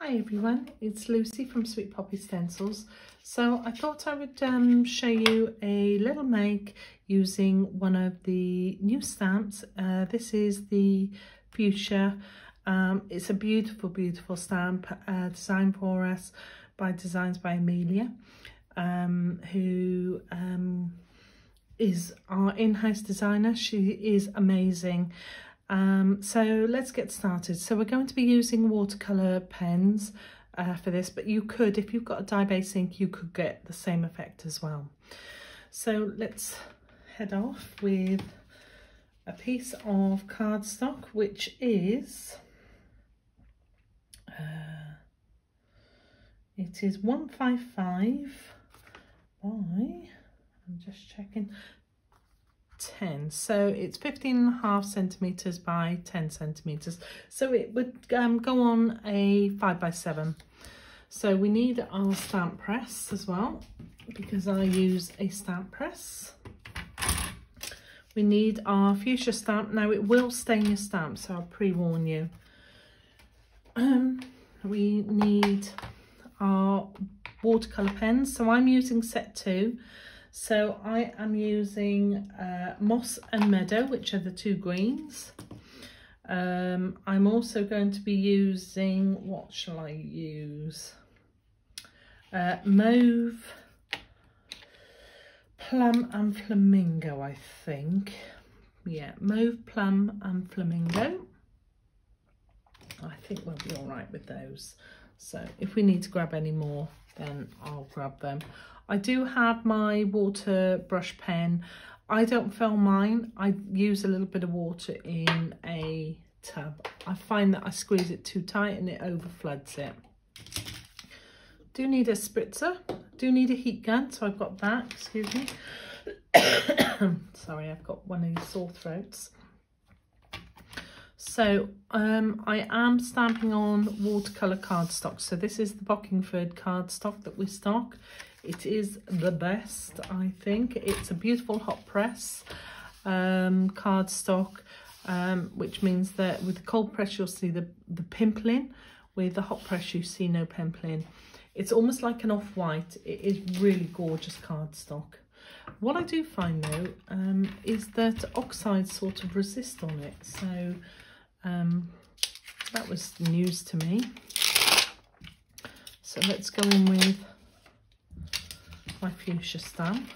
Hi everyone, it's Lucy from Sweet Poppy Stencils. So I thought I would show you a little make using one of the new stamps. This is the Fuchsia. It's a beautiful, beautiful stamp designed for us by Designs by Amelia, who is our in-house designer. She is amazing. So let's get started. So we're going to be using watercolour pens for this, but you could, if you've got a dye-based ink, you could get the same effect as well. So let's head off with a piece of cardstock, which is, it is 155 by, I'm just checking, 10, so it's 15.5 centimeters by 10 centimeters, so it would go on a 5x7. So we need our stamp press as well, because I use a stamp press. We need our Fuchsia stamp. Now it will stain your stamp, so I'll pre-warn you. We need our watercolor pens, so I'm using set 2. So I am using Moss and Meadow, which are the two greens. I'm also going to be using, what shall I use? Mauve, Plum and Flamingo, I think. Yeah, Mauve, Plum and Flamingo. I think we'll be all right with those. So if we need to grab any more, then I'll grab them. I do have my water brush pen. I don't fill mine. I use a little bit of water in a tub. I find that I squeeze it too tight and it overfloods it. Do need a spritzer. Do need a heat gun, so I've got that. Excuse me. Sorry, I've got one of these sore throats. So I am stamping on watercolour cardstock. So this is the Bockingford cardstock that we stock. It is the best, I think. It's a beautiful hot press cardstock, which means that with the cold press you'll see the pimpling. With the hot press you see no pimpling. It's almost like an off-white. It is really gorgeous cardstock. What I do find though is that oxides sort of resist on it. So that was news to me. So let's go in with my Fuchsia stamp.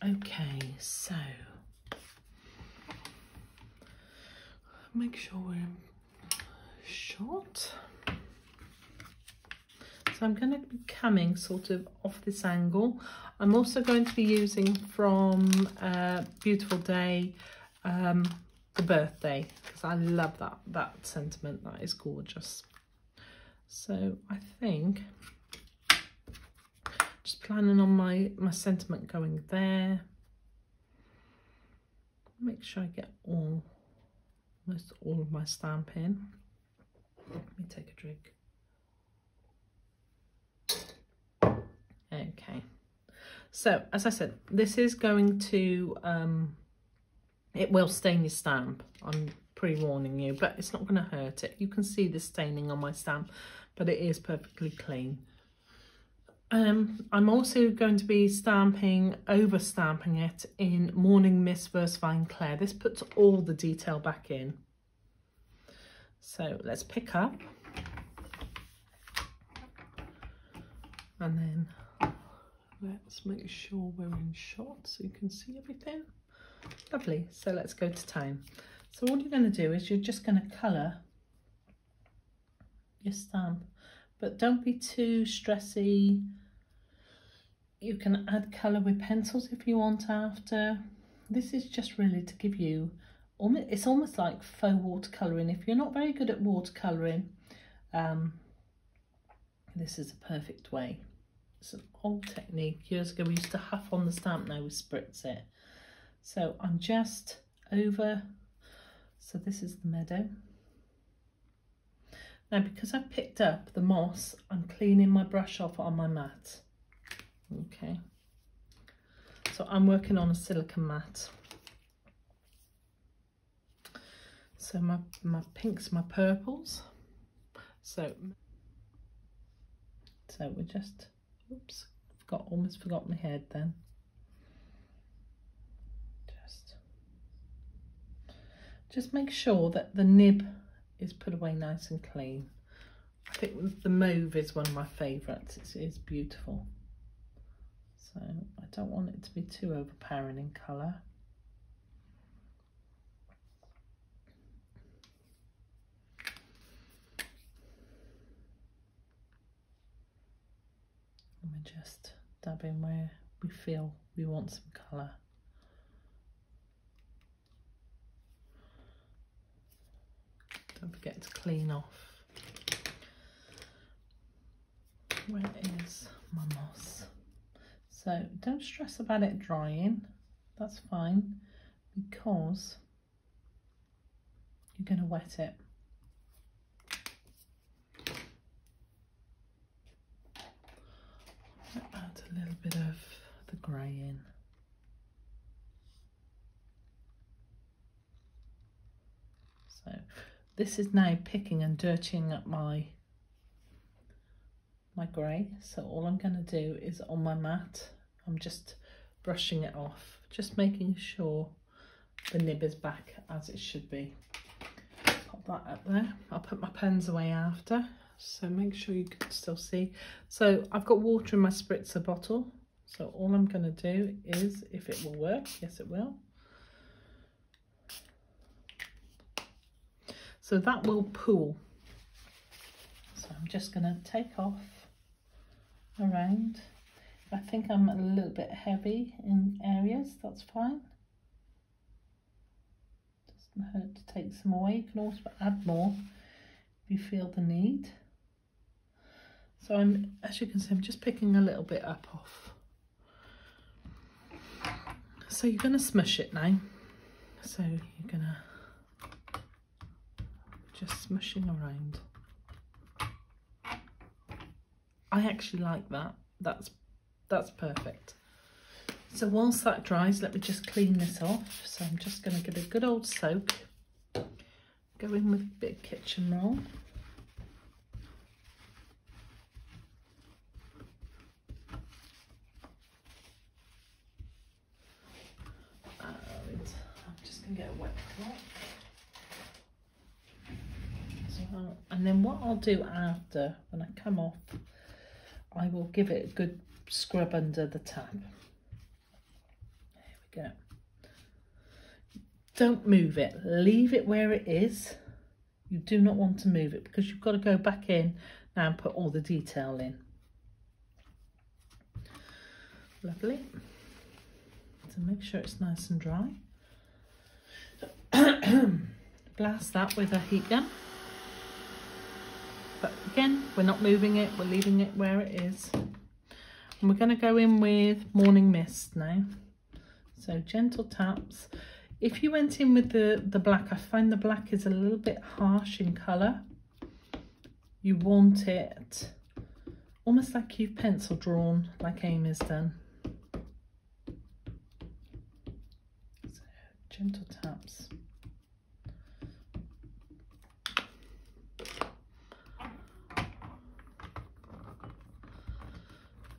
Okay, so make sure we're in shot. So I'm going to be coming sort of off this angle. I'm also going to be using from Beautiful Day, the birthday, because I love that sentiment. That is gorgeous. So I think just planning on my sentiment going there. Make sure I get almost all of my stamp in. Let me take a drink. Okay, so as I said, this is going to it will stain your stamp. I'm pre-warning you, but it's not going to hurt it. You can see the staining on my stamp, but it is perfectly clean. I'm also going to be over stamping it in Morning Mist Versavine Clair. This puts all the detail back in. So let's pick up, and then let's make sure we're in shot so you can see everything. Lovely. So let's go to town. So all you're going to do is you're just going to colour your stamp, but don't be too stressy. You can add colour with pencils if you want after. This is just really to give you, it's almost like faux watercolouring. If you're not very good at watercolouring, this is a perfect way. It's an old technique. Years ago we used to huff on the stamp, now we spritz it. So I'm just over, so this is the meadow. Now because I've picked up the moss, I'm cleaning my brush off on my mat. Okay, so I'm working on a silicone mat. So my pinks, my purples. So we just, oops, almost forgot my head then. Just make sure that the nib is put away nice and clean. I think the mauve is one of my favourites. It is beautiful. So I don't want it to be too overpowering in colour. And we just dab in where we feel we want some colour. Don't forget to clean off. Where is my moss? So don't stress about it drying. That's fine, because you're going to wet it. Add a little bit of the grey in. So this is now picking and dirtying up my grey. So all I'm going to do is on my mat, I'm just brushing it off, just making sure the nib is back as it should be. Pop that up there. I'll put my pens away after, so make sure you can still see. So I've got water in my spritzer bottle, so all I'm going to do is, if it will work, yes it will. So that will pool. So I'm just going to take off around. If I think I'm a little bit heavy in areas, that's fine. Doesn't hurt to take some away. You can also add more if you feel the need. So as you can see, I'm just picking a little bit up off. So you're going to smush it now. So you're going to just smushing around. I actually like that. That's perfect. So whilst that dries, let me just clean this off. So I'm just going to give it a good old soak. Go in with a bit of kitchen roll. And I'm just going to get a wet cloth. And then what I'll do after, when I come off, I will give it a good scrub under the tap. There we go. Don't move it. Leave it where it is. You do not want to move it, because you've got to go back in now and put all the detail in. Lovely. So make sure it's nice and dry. Blast that with a heat gun. But again, we're not moving it, we're leaving it where it is. And we're going to go in with Morning Mist now. So gentle taps. If you went in with the black, I find the black is a little bit harsh in colour. You want it almost like you've pencil drawn, like Amy's done. So gentle taps.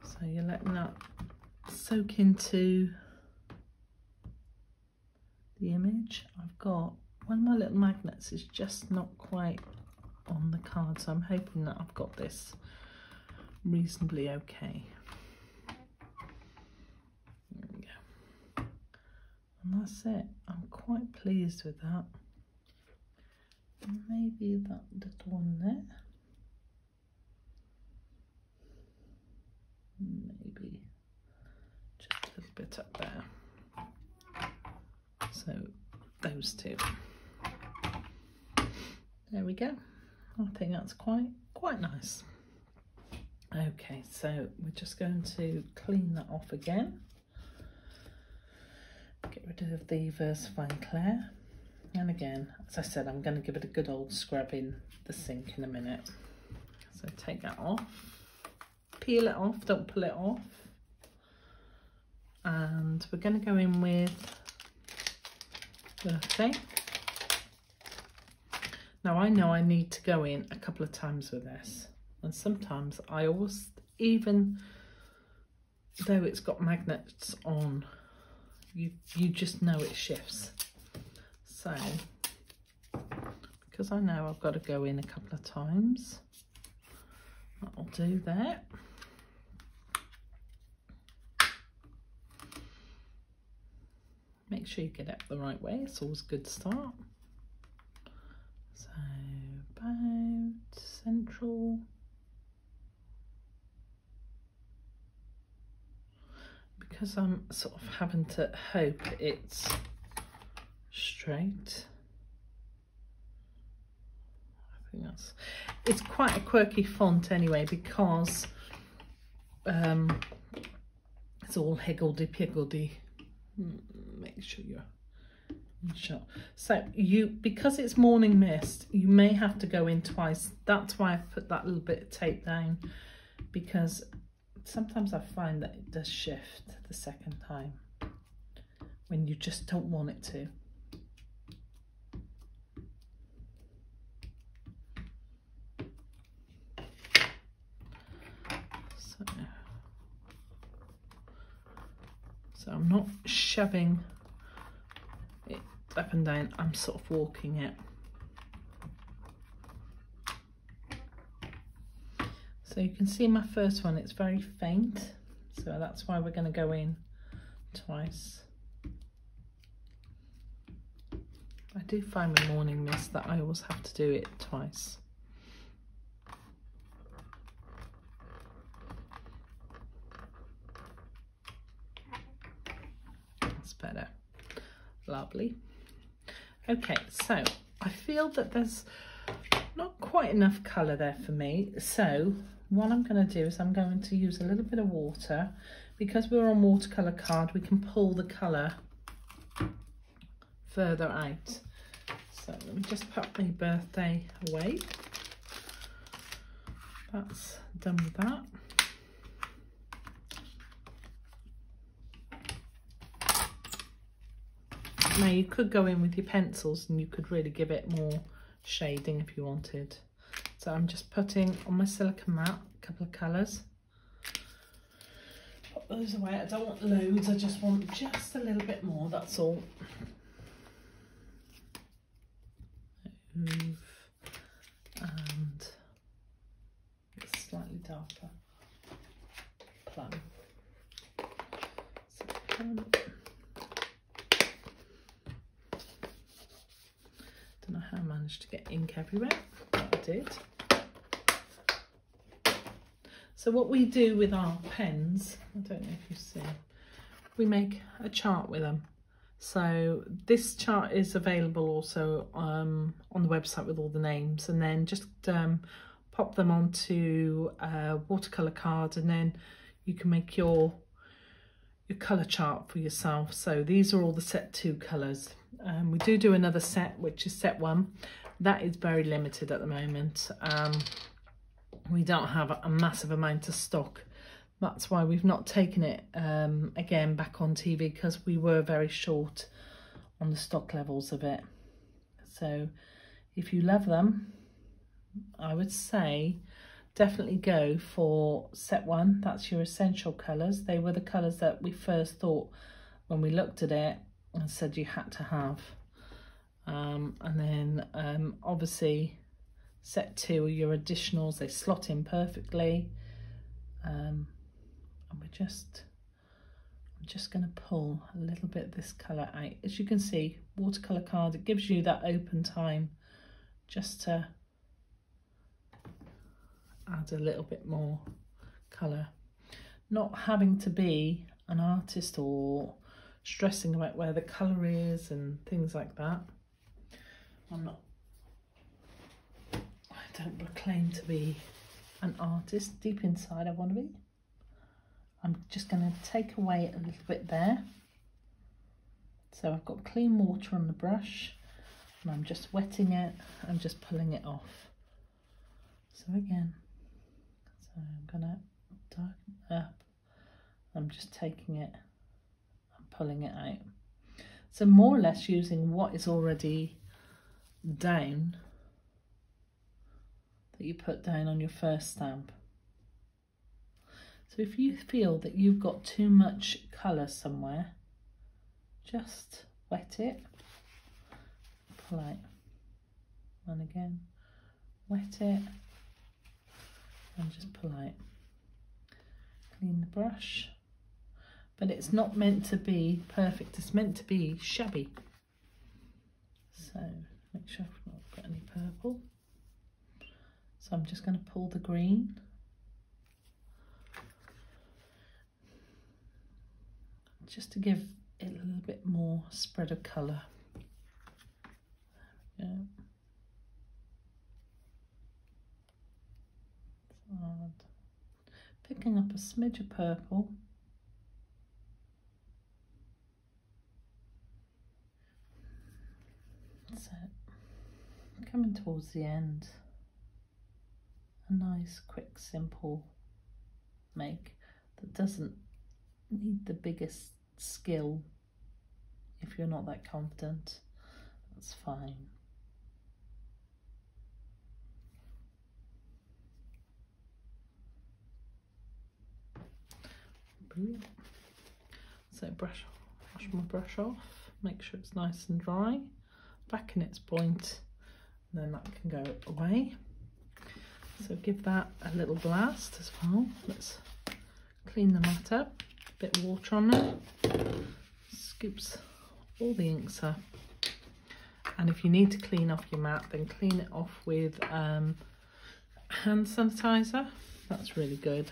So you're letting that soak into the image. I've got one of my little magnets is just not quite on the card, so I'm hoping that I've got this reasonably okay. There we go. And that's it. I'm quite pleased with that. Maybe that little one there. Maybe just a little bit up there. So those two. There we go. I think that's quite nice. Okay, so we're just going to clean that off again. Get rid of the VersaFine Clair. And again, as I said, I'm going to give it a good old scrub in the sink in a minute. So take that off. Peel it off, don't pull it off. And we're going to go in with Birthday. Now I know I need to go in a couple of times with this, and sometimes I always, even though it's got magnets on, you just know it shifts. So because I know I've got to go in a couple of times, that'll do that. Make sure you get it the right way, it's always a good start. So about central. Because I'm sort of having to hope it's straight. I think it's quite a quirky font anyway, because it's all higgledy-piggledy. Make sure you're in shot. So because it's morning mist, you may have to go in twice. That's why I've put that little bit of tape down, because sometimes I find that it does shift the second time when you just don't want it to. So I'm not shoving it up and down, I'm sort of walking it. So you can see my first one, it's very faint, so that's why we're going to go in twice. I do find with morning mist that I always have to do it twice. That's better. Lovely. Okay, so I feel that there's not quite enough colour there for me, so what I'm going to do is I'm going to use a little bit of water. Because we're on watercolour card, we can pull the colour further out. So let me just put my birthday away. That's done with that. Now you could go in with your pencils and you could really give it more shading if you wanted. So I'm just putting on my silicone mat a couple of colours. Put those away. I don't want loads, I just want just a little bit more, that's all. Move, and it's slightly darker plum. So plum. Don't know how I managed to get ink everywhere, but I did. So what we do with our pens, I don't know if you see, we make a chart with them. So this chart is available also on the website with all the names, and then just pop them onto a watercolour card, and then you can make your colour chart for yourself. So these are all the set 2 colours. We do another set, which is set 1. That is very limited at the moment. We don't have a massive amount of stock. That's why we've not taken it again back on TV, because we were very short on the stock levels of it. So if you love them, I would say definitely go for set 1. That's your essential colours. They were the colours that we first thought when we looked at it and said you had to have. And then obviously set 2 are your additionals. They slot in perfectly. And I'm just going to pull a little bit of this colour out. As you can see, watercolour card, it gives you that open time just to add a little bit more colour. Not having to be an artist or stressing about where the colour is and things like that. I don't proclaim to be an artist. Deep inside I want to be. I'm just going to take away a little bit there. So I've got clean water on the brush and I'm just wetting it and just pulling it off. So again, so I'm going to darken up. I'm just taking it and pulling it out. So more or less using what is already down that you put down on your first stamp. So if you feel that you've got too much colour somewhere, just wet it, pull out, and again, wet it, and just pull out. Clean the brush, but it's not meant to be perfect, it's meant to be shabby. So make sure I've not got any purple. So I'm just going to pull the green. Just to give it a little bit more spread of colour. There we go. And picking up a smidge of purple. So coming towards the end, a nice, quick, simple make that doesn't need the biggest skill. If you're not that confident, that's fine. Brilliant. So wash my brush off, make sure it's nice and dry, back in its point, and then that can go away. So give that a little blast as well. Let's clean the mat up, bit of water on it, scoops all the inks up. And if you need to clean off your mat, then clean it off with hand sanitizer. That's really good.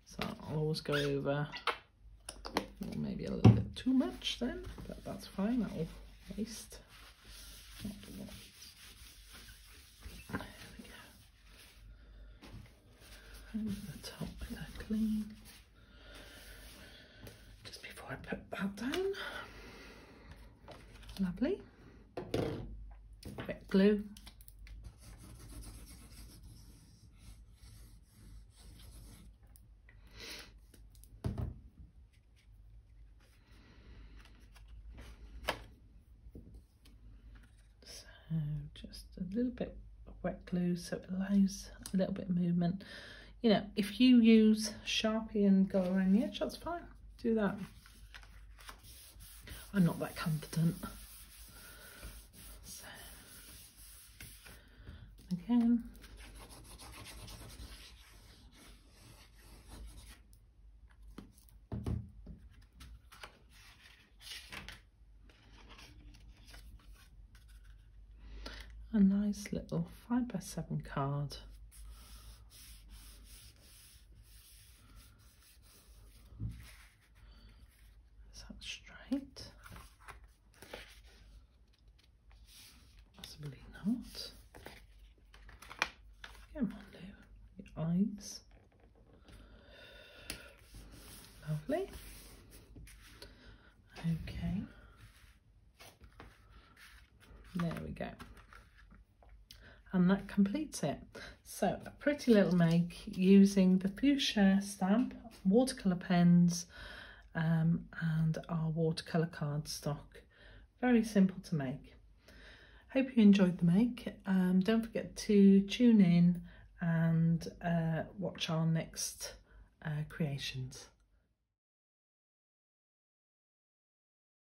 So I'll always go over, well, maybe a little bit too much then, but that's fine, that'll waste. Not a lot. There we go. Over the top with a clean. Just before I put that down. Lovely. Wet glue. So just a little bit of wet glue so it allows a little bit of movement. You know, if you use Sharpie and go around the edge, that's fine. Do that. I'm not that confident. So, again. A nice little 5x7 card. Is that straight? Possibly not. Come on, Lou. Your eyes. Lovely. Okay. There we go. And that completes it. So a pretty little make using the Fuchsia stamp, watercolour pens, and our watercolour cardstock. Very simple to make. Hope you enjoyed the make. Don't forget to tune in and watch our next creations.